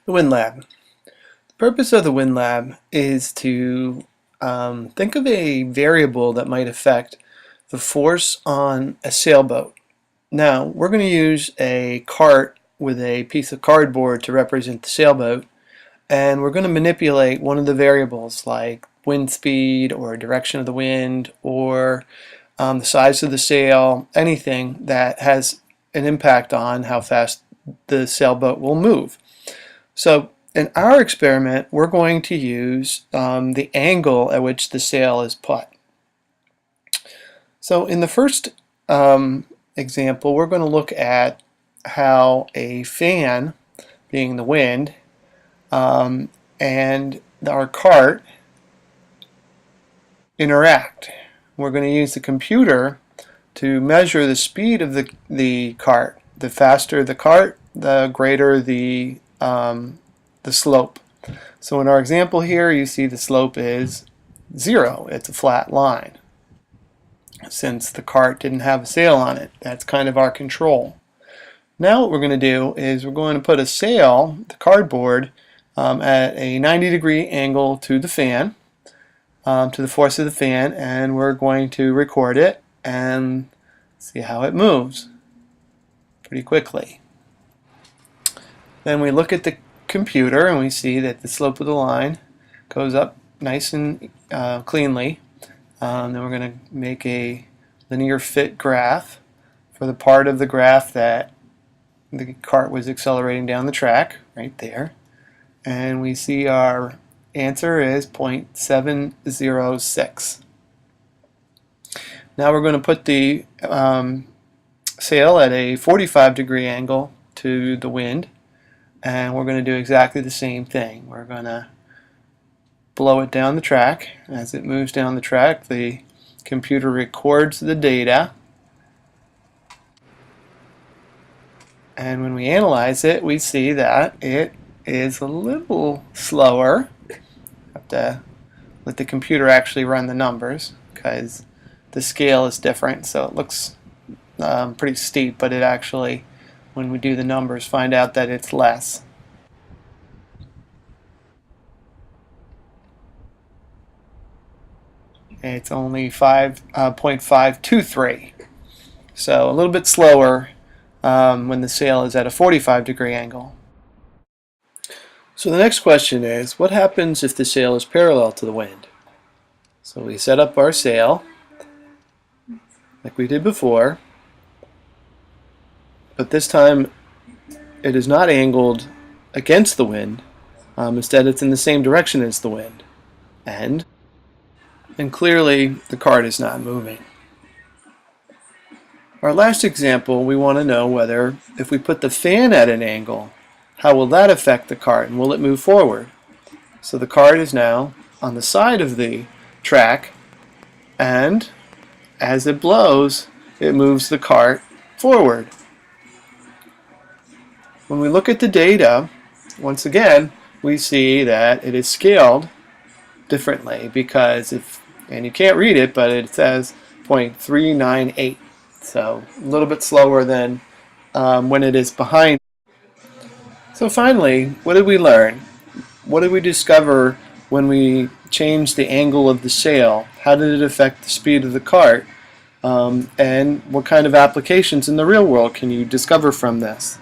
The Wind Lab. The purpose of the Wind Lab is to think of a variable that might affect the force on a sailboat. Now, we're going to use a cart with a piece of cardboard to represent the sailboat, and we're going to manipulate one of the variables like wind speed or direction of the wind or the size of the sail, anything that has an impact on how fast the sailboat will move. So in our experiment, we're going to use the angle at which the sail is put. So in the first example, we're going to look at how a fan, being the wind, and our cart interact. We're going to use the computer to measure the speed of the cart. The faster the cart, the greater the slope. So in our example here, you see the slope is 0. It's a flat line. Since the cart didn't have a sail on it, that's kind of our control. Now what we're going to do is we're going to put a sail, the cardboard, at a 90-degree angle to the fan, to the force of the fan, and we're going to record it and see how it moves pretty quickly. Then we look at the computer and we see that the slope of the line goes up nice and cleanly. Then we're going to make a linear fit graph for the part of the graph that the cart was accelerating down the track, right there. And we see our answer is 0.706. Now we're going to put the sail at a 45-degree angle to the wind, and we're going to do exactly the same thing. We're going to blow it down the track. As it moves down the track, the computer records the data, and when we analyze it, we see that it is a little slower. Have to let the computer actually run the numbers because the scale is different, so it looks pretty steep, but it actually, when we do the numbers, find out that it's less. It's only 5.523, so a little bit slower when the sail is at a 45-degree angle. So the next question is, what happens if the sail is parallel to the wind? So we set up our sail like we did before, but this time it is not angled against the wind. Instead, it's in the same direction as the wind, and clearly the cart is not moving. Our last example, we want to know whether if we put the fan at an angle, how will that affect the cart, and will it move forward? So the cart is now on the side of the track, and as it blows, it moves the cart forward. When we look at the data, once again, we see that it is scaled differently because and you can't read it, but it says 0.398. So a little bit slower than when it is behind. So finally, what did we learn? What did we discover when we changed the angle of the sail? How did it affect the speed of the cart? And what kind of applications in the real world can you discover from this?